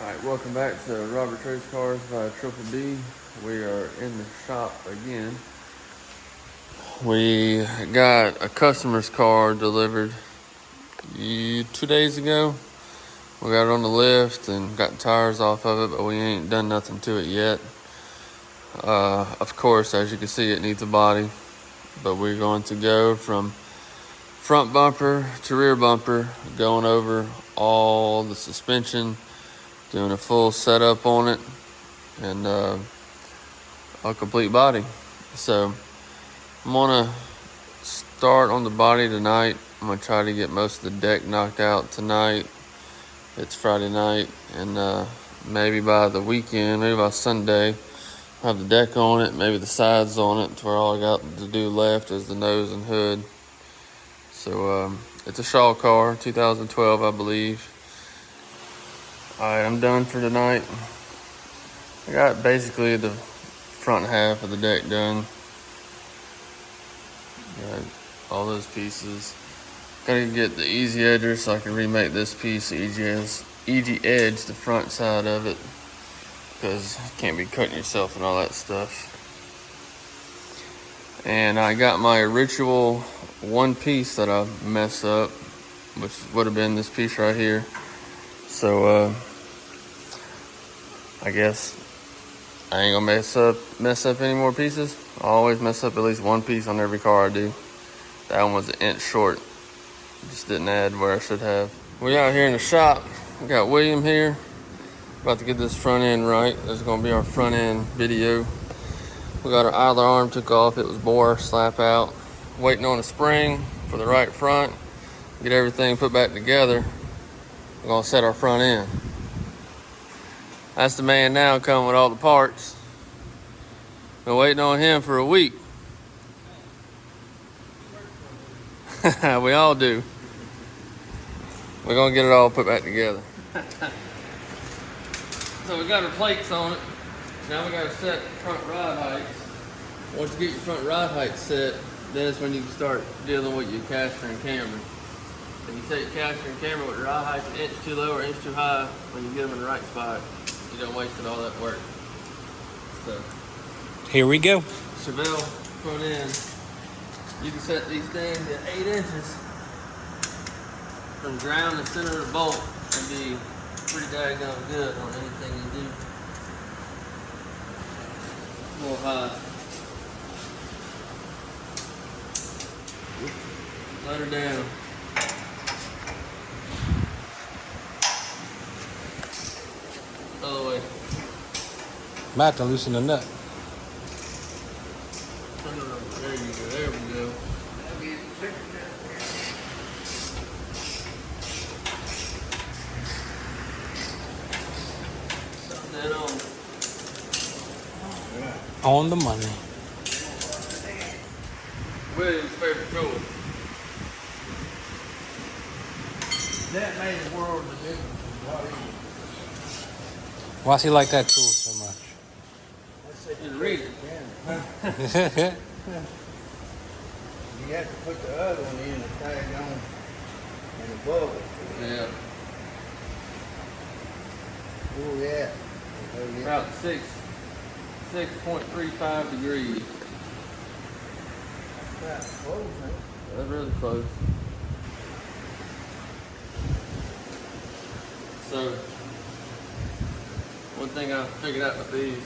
Alright, welcome back to Robert Trace Cars by Triple B. We are in the shop again. We got a customer's car delivered 2 days ago. We got it on the lift and got tires off of it, but we ain't done nothing to it yet. Of course, as you can see, it needs a body, but we're going to go from front bumper to rear bumper, going over all the suspension, doing a full setup on it, and a complete body. So I'm gonna start on the body tonight. I'm gonna try to get most of the deck knocked out tonight. It's Friday night, and maybe by the weekend, maybe by Sunday, I'll have the deck on it, maybe the sides on it, to where all I got to do left is the nose and hood. So it's a Shaw car, 2012, I believe. Alright, I'm done for tonight. I got basically the front half of the deck done. Got all those pieces. Gotta get the easy edger so I can remake this piece, easy edge the front side of it, because you can't be cutting yourself and all that stuff. And I got my ritual one piece that I messed up, which would have been this piece right here. So I guess I ain't gonna mess up any more pieces. I always mess up at least one piece on every car I do. That one was an inch short. Just didn't add where I should have. We out here in the shop. We got William here. About to get this front end right. This is gonna be our front end video. We got our idler arm took off. It was bore, slap out. Waiting on a spring for the right front. Get everything put back together. We're gonna set our front end. That's the man now coming with all the parts. Been waiting on him for a week. We all do. We're gonna get it all put back together. So we got our plates on it. Now we gotta set front rod heights. Once you get your front rod height set, then it's when you can start dealing with your caster and camber. If you set your caster and camber with your rod height an inch too low or inch too high, when you get them in the right spot, you don't waste all that work. So here we go. Chevelle front end. You can set these things at 8 inches from ground to center of the bolt and be pretty daggone good on anything you do. A little high. Let her down. Other way. About to loosen the nut. There you go. There we go. That On the money. William's favorite tool. That made a world of difference. Why does he like that tool so much? Just read it. You have to put the other one in the tag on and above it. Yeah. Oh yeah. About 6.35 degrees. That's close, man. That's really close. So, one thing I figured out with these,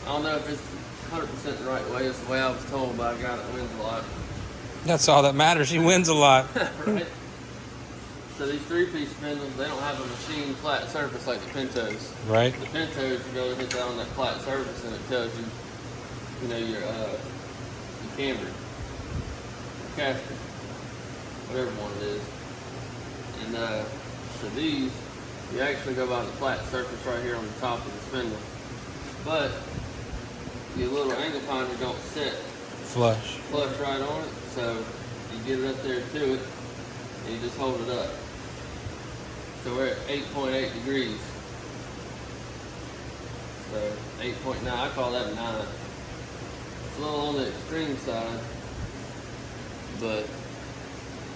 I don't know if it's 100% the right way. It's the way I was told by a guy that wins a lot. That's all that matters. He wins a lot. Right? So these 3-piece spindles, they don't have a machine flat surface like the Pintos. Right. The Pintos, you go to hit that on that flat surface and it tells you, you know, your camber, your caster, whatever one it is. And so these, you actually go by the flat surface right here on the top of the spindle. But your little angle finder don't set Flush right on it, so you get it up there to it and you just hold it up. So we're at 8.8 degrees. So 8.9, I call that a 9. It's a little on the extreme side, but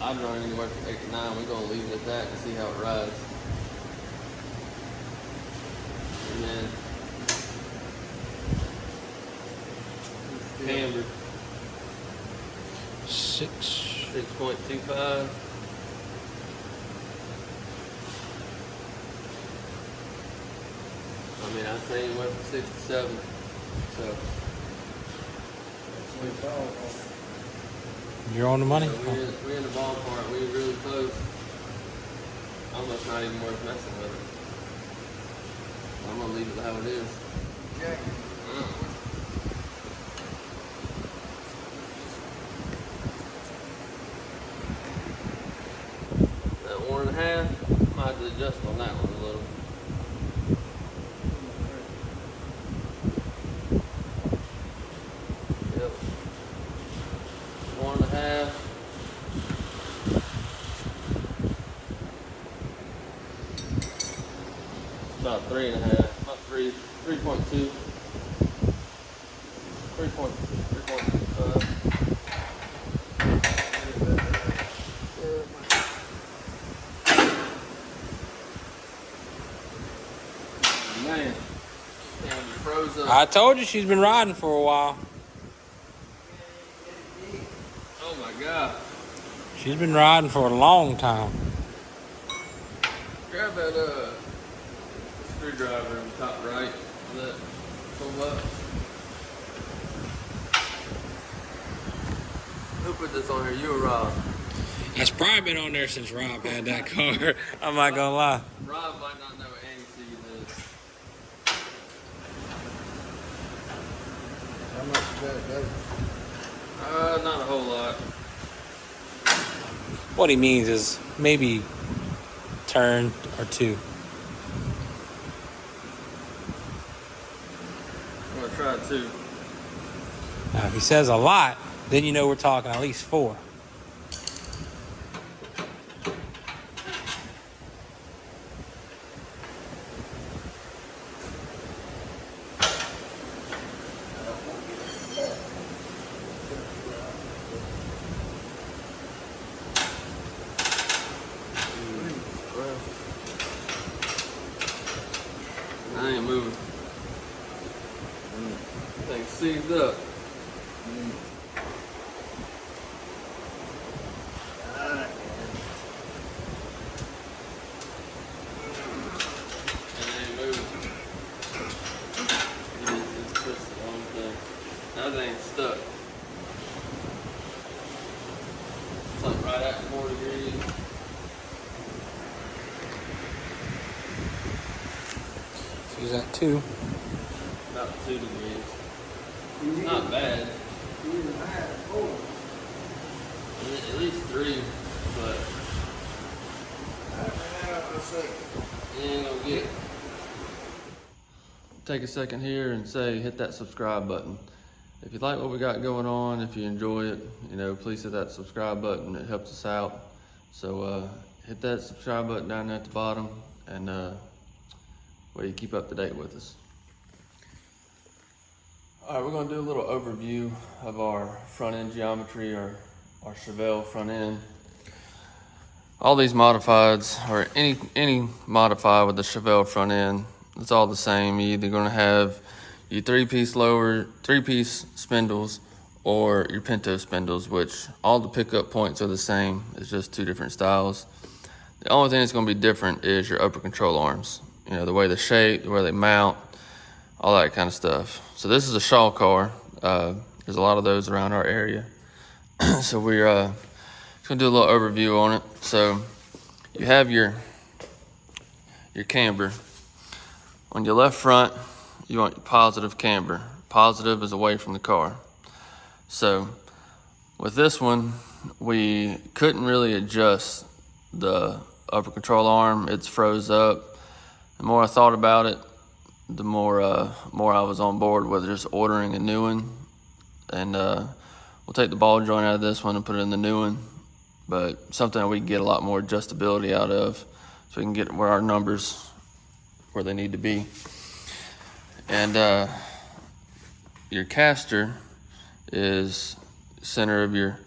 I'd run anywhere from 8 to 9. We're gonna leave it at that and see how it rides. 3.25. I mean, I think it went from 6 to 7. So That's what it's all for. You're on the money. so we're in the ballpark. We were really close. Almost not even worth messing with it. I'm gonna leave it how it is. Jack, That 1.5, might have to adjust on that one a little. Yep. 1.5. About 3.5. About 3.2. 3.5. Man, damn, you froze up. I told you she's been riding for a while. Oh my God. She's been riding for a long time. Grab that screwdriver in the top right. That pull up. Who put this on here? You or Rob? It's probably been on there since Rob had that car. I'm not gonna lie. Rob might not know what anti-seed is. how much is that? Not a whole lot. What he means is maybe turn or two. I'm gonna try 2. Now, if he says a lot, then you know we're talking at least 4. I ain't moving. Thing's seized up. It ain't moving. It's twisted on the thing. That thing's stuck. Something right at 4 degrees. She's at 2. About 2 degrees. It's not bad. At least 3, but you ain't gonna get it. Take a second here and hit that subscribe button. If you like what we got going on, if you enjoy it, please hit that subscribe button. It helps us out. So hit that subscribe button down there at the bottom, and way you keep up to date with us. All right, we're gonna do a little overview of our front end geometry, or our Chevelle front end. All these modifieds, or any modified with the Chevelle front end, it's all the same. You're either gonna have your 3-piece spindles, or your Pinto spindles, which all the pickup points are the same. It's just 2 different styles. The only thing that's gonna be different is your upper control arms. The way they shape, the way they mount, all that kind of stuff. So this is a Shaw car. There's a lot of those around our area. So we're just gonna do a little overview on it. So you have your camber. On your left front, you want your positive camber. Positive is away from the car. So with this one, we couldn't really adjust the upper control arm. It's froze up. The more I thought about it, the more I was on board with just ordering a new one. And we'll take the ball joint out of this one and put it in the new one. But something that we can get a lot more adjustability out of, so we can get where our numbers, where they need to be. And your caster is center of your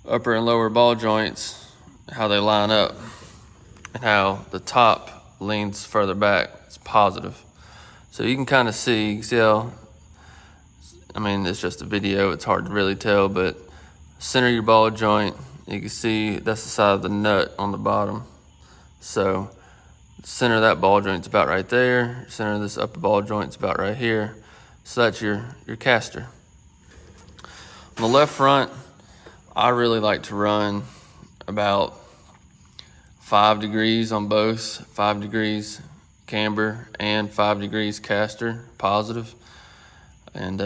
upper and lower ball joints, how they line up, and how the top leans further back. It's positive. So you can kind of see how, it's just a video, it's hard to really tell, but center your ball joint, you can see that's the side of the nut on the bottom. So center of that ball joint's about right there. Center of this upper ball joint's about right here. So that's your caster. On the left front, I really like to run about 5 degrees on both, 5 degrees camber and 5 degrees caster, positive. And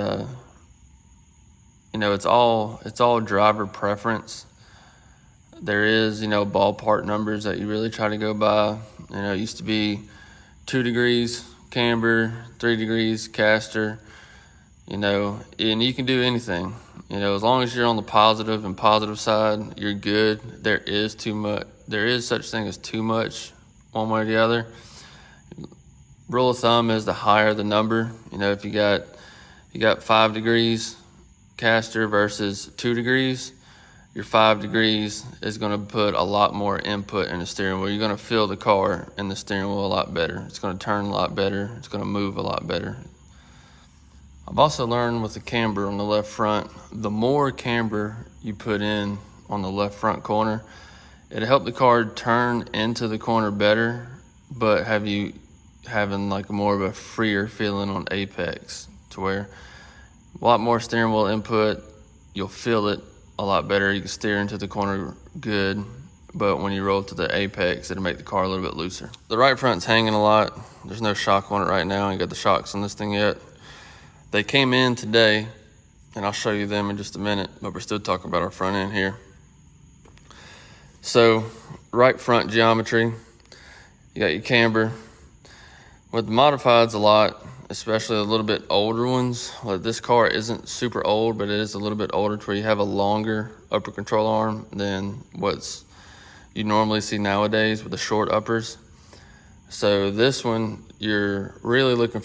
you know, it's all driver preference. There is, you know, ballpark numbers that you really try to go by. You know, it used to be 2 degrees camber, 3 degrees caster, you know, and you can do anything. You know, as long as you're on the positive and positive side, you're good. There is such thing as too much one way or the other. Rule of thumb is the higher the number. You know, if you got 5 degrees caster versus 2 degrees, your 5 degrees is going to put a lot more input in the steering wheel. You're going to feel the car in the steering wheel a lot better. It's going to turn a lot better. It's going to move a lot better. I've also learned with the camber on the left front, the more camber you put in on the left front corner, it'll help the car turn into the corner better, but have you having like more of a freer feeling on apex, to where a lot more steering wheel input, you'll feel it a lot better. You can steer into the corner good, but when you roll to the apex, it'll make the car a little bit looser. The right front's hanging a lot. There's no shock on it right now. I ain't got the shocks on this thing yet. They came in today, and I'll show you them in just a minute, but we're still talking about our front end here. So, right front geometry, you got your camber. With the modifieds a lot, especially a little bit older ones, like this car isn't super old, but it is a little bit older to where you have a longer upper control arm than what's you normally see nowadays with the short uppers. So this one, you're really looking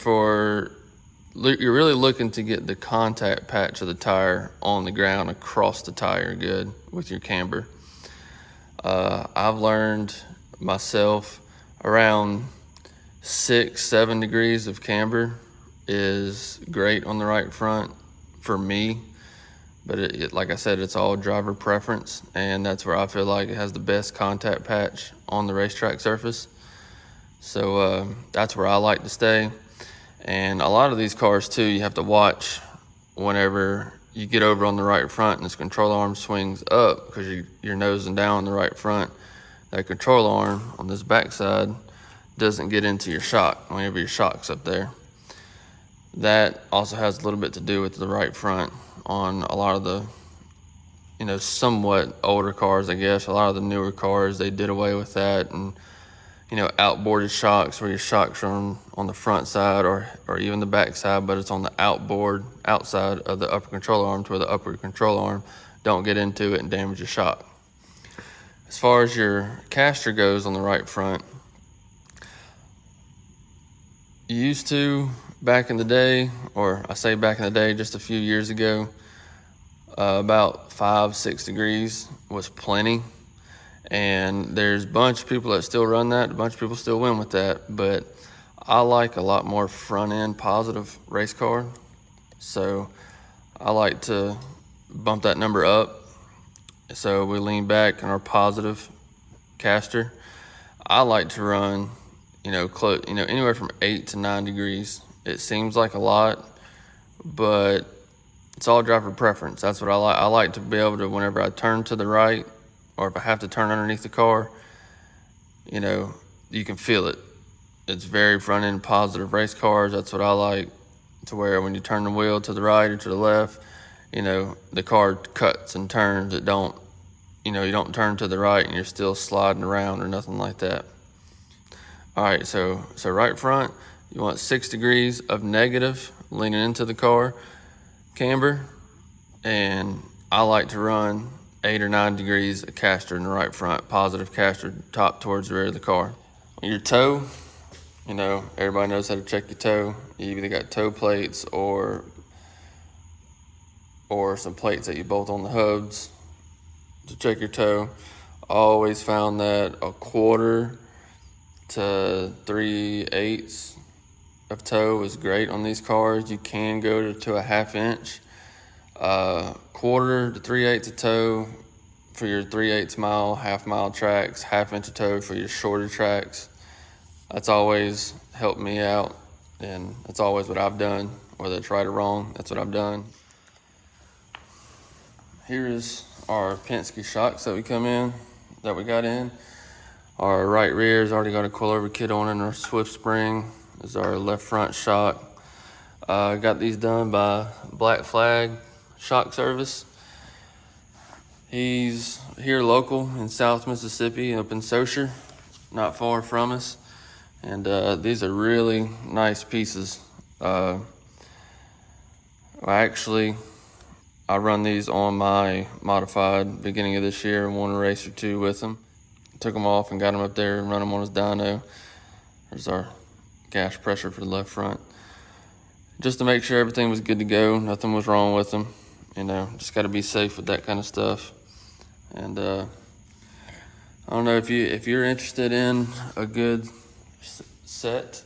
to get the contact patch of the tire on the ground across the tire good with your camber. I've learned myself around 6-7 degrees of camber is great on the right front for me, but like I said, it's all driver preference, and that's where I feel like it has the best contact patch on the racetrack surface. So that's where I like to stay. And a lot of these cars too, you have to watch whenever you get over on the right front and this control arm swings up, because you're nosing down on the right front. That control arm on this backside doesn't get into your shock whenever your shock's up there. That also has a little bit to do with the right front on a lot of the, you know, somewhat older cars, I guess. A lot of the newer cars, they did away with that, and you know, outboarded shocks, where your shocks are on the front side or even the back side, but it's on the outside of the upper control arm, to where the upper control arm don't get into it and damage your shock. As far as your caster goes on the right front, you used to, back in the day, or I say back in the day, just a few years ago, about 5-6 degrees was plenty. And there's a bunch of people that still run that. A bunch of people still win with that. But I like a lot more front end positive race car. So I like to bump that number up. So we lean back in our positive caster. I like to run, anywhere from 8 to 9 degrees. It seems like a lot, but it's all driver preference. That's what I like. I like to be able to, whenever I turn to the right, or if I have to turn underneath the car, you can feel it. It's very front end positive race cars. That's what I like, to where when you turn the wheel to the right or to the left, the car cuts and turns. You don't turn to the right and you're still sliding around or nothing like that. All right, so right front, you want 6 degrees of negative leaning into the car camber, and I like to run 8 or 9 degrees of caster in the right front, positive caster, top towards the rear of the car. Your toe, everybody knows how to check your toe. You either got toe plates or some plates that you bolt on the hubs to check your toe. I always found that a 1/4 to 3/8 of toe is great on these cars. You can go to a 1/2 inch. quarter to 3/8 a toe for your 3/8 mile, half-mile tracks, 1/2 inch a toe for your shorter tracks. That's always helped me out, and that's always what I've done. Whether it's right or wrong, that's what I've done. Here is our Penske shocks that we got in. Our right rear has already got a coilover kit on it, and our Swift spring is our left front shock. Got these done by Black Flag Shock Service. He's here local in South Mississippi, up in Saucier, not far from us. And these are really nice pieces. I run these on my modified beginning of this year and won a race or two with them. Took them off and got him up there and run him on his dyno. There's our gas pressure for the left front. Just to make sure everything was good to go, nothing was wrong with them. You know, just got to be safe with that kind of stuff. And I don't know if you're interested in a good set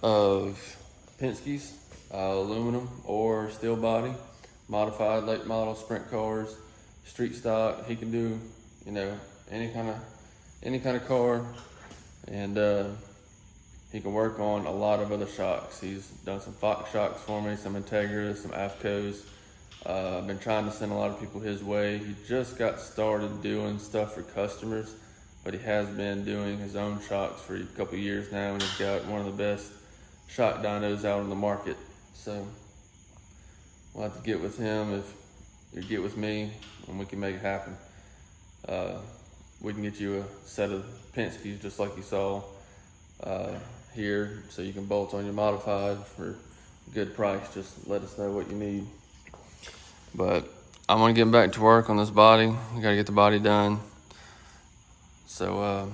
of Penske's, aluminum or steel body, modified late model sprint cars, street stock. He can do, you know, any kind of car, and he can work on a lot of other shocks. He's done some Fox shocks for me, some Integras, some AFCOs. I've been trying to send a lot of people his way. He just got started doing stuff for customers, but he has been doing his own shocks for a couple years now, and he's got one of the best shock dynos out on the market. So we'll have to get with him if you get with me, and we can make it happen. We can get you a set of Penske's just like you saw here, so you can bolt on your modified for a good price. Just let us know what you need. But I'm gonna get back to work on this body. We gotta get the body done. So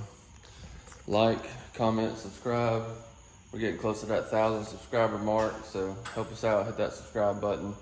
like, comment, subscribe. We're getting close to that 1,000 subscriber mark, so help us out, hit that subscribe button.